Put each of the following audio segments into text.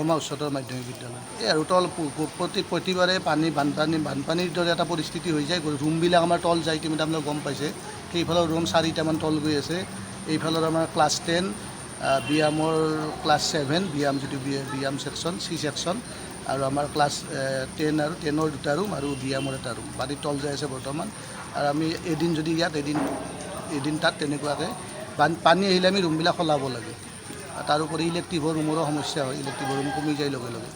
বৰমা উচ্চতৰ মাধ্যমিক বিদ্যালয়। এই আৰু তল প্ৰতিবাৰে বানপানীৰ দৰে এটা পৰিস্থিতি হৈ যায়। ৰুমবিলাক আমাৰ তল যায়, ইতিমধ্যে আপোনালোকে গম পাইছে। সেইফালৰ ৰুম 4টামান তল গৈ আছে। এইফালৰ আমাৰ ক্লাছ 10, বিয়ামৰ ক্লাছ 7, বিয়াম যিটো বিয়াম ছেকশ্যন, চি ছেকশ্যন, আৰু আমাৰ ক্লাছ 10 আৰু 10ৰ 2টা ৰুম আৰু বিয়ামৰ এটা ৰুম পানীত তল যাই আছে বৰ্তমান। আৰু আমি এদিন যদি ইয়াত এদিন তাত তেনেকুৱাকৈ পানী আহিলে আমি ৰুমবিলাক সলাব লাগে। তাৰোপৰি ইলেক্ট্ৰিকৰ ৰুমৰো সমস্যা হয়, ইলেক্ট্ৰিকৰ ৰুম কমি যায় লগে লগে।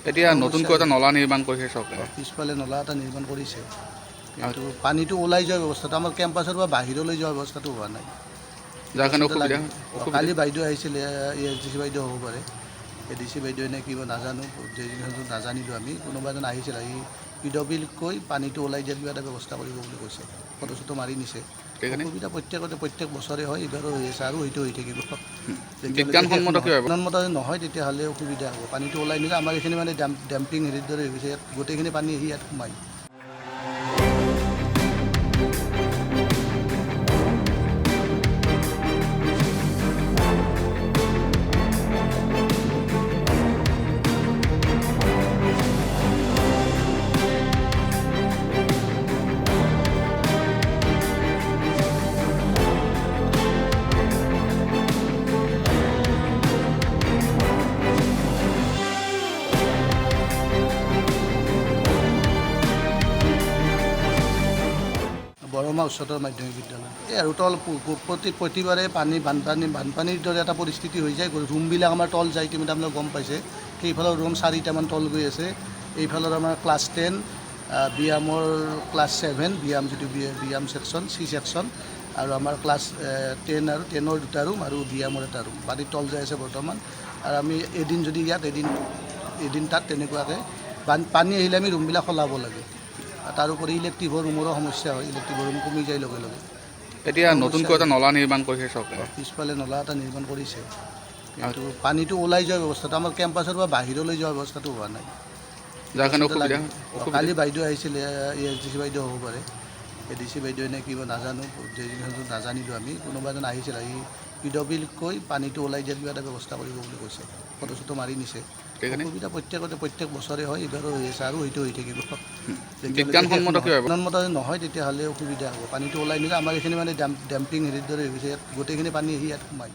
এতিয়া নতুনকৈ এটা নলা নিৰ্মাণ কৰিছে চৰকাৰে। পিছফালে নলা এটা নিৰ্মাণ কৰিছে, কিন্তু পানীটো ওলাই যোৱাৰ ব্যৱস্থাটো আমাৰ কেম্পাছৰ পৰা বাহিৰলৈ যোৱাৰ ব্যৱস্থাটো হোৱা নাই। যাৰ কাৰণে অসুবিধা। কালি বাইদেউ আহিছিলে, ASDC বাইদেউ হ'ব পাৰে, ADC বাইদেউ নে কিবা নাজানো, নাজানিলোঁ আমি। কোনোবা এজন আহিছিল, আহি PWকৈ পানীটো ওলাই দিয়াৰ কিবা এটা ব্যৱস্থা কৰিব বুলি কৈছে। ফটো চটো মাৰি নিছে। অসুবিধা প্ৰত্যেক বছৰে হয়, এইবাৰো হৈ আছে আৰু হয়তো হৈ থাকিব। বিজ্ঞানসন্মত নহয় তেতিয়াহ'লে অসুবিধা হ'ব। পানীটো ওলাই নিলে আমাৰ এইখিনি মানে ডেম্পিং হেৰিৰ দৰে হৈ গৈছে, ইয়াত গোটেইখিনি পানী আহি ইয়াত সোমায়। বৰমা উচ্চতৰ মাধ্যমিক বিদ্যালয়। এই আৰু তল প্ৰতিবাৰে বানপানীৰ দৰে এটা পৰিস্থিতি হৈ যায়। ৰুমবিলাক আমাৰ তল যায়, ইতিমধ্যে আপোনালোকে গম পাইছে। সেইফালৰ ৰুম 4টামান তল গৈ আছে। এইফালৰ আমাৰ ক্লাছ 10, বিয়ামৰ ক্লাছ 7, বিয়াম যিটো বিয়াম ছেকশ্যন, চি ছেকশ্যন, আৰু আমাৰ ক্লাছ 10 আৰু 10ৰ 2টা ৰুম আৰু বিয়ামৰ এটা ৰুম পানীত তল যাই আছে বৰ্তমান। আৰু আমি এদিন যদি ইয়াত এদিন তাত তেনেকুৱাকৈ পানী আহিলে আমি ৰুমবিলাক সলাব লাগে। তাৰোপৰি ইলেক্ট্ৰিকৰ ৰুমৰো সমস্যা হয়, ইলেক্ট্ৰিকৰ ৰুম কমি যায় লগে লগে। এতিয়া নতুনকৈ এটা নলা নিৰ্মাণ কৰিছে চৰকাৰে। পিছফালে নলা এটা নিৰ্মাণ কৰিছে, কিন্তু পানীটো ওলাই যোৱাৰ ব্যৱস্থাটো আমাৰ কেম্পাছৰ পৰা বাহিৰলৈ যোৱাৰ ব্যৱস্থাটো হোৱা নাই। যাৰ কাৰণে অসুবিধা। কালি বাইদেউ আহিছিলে, ASDC বাইদেউ হ'ব পাৰে, ADC বাইদেউ নে কিবা নাজানো, নাজানিলোঁ আমি। কোনোবা এজন আহিছিল, আহি PWকৈ পানীটো ওলাই দিয়াৰ কিবা এটা ব্যৱস্থা কৰিব বুলি কৈছে। ফটো চটো মাৰি নিছে। অসুবিধা প্ৰত্যেক বছৰে হয়, এইবাৰো হৈ আছে আৰু হয়তো হৈ থাকিব। বিজ্ঞানসন্মত নহয় তেতিয়াহ'লে অসুবিধা হ'ব। পানীটো ওলাই নিলে আমাৰ এইখিনি মানে ডেম্পিং হেৰিৰ দৰে হৈ গৈছে, ইয়াত গোটেইখিনি পানী আহি ইয়াত সোমায়।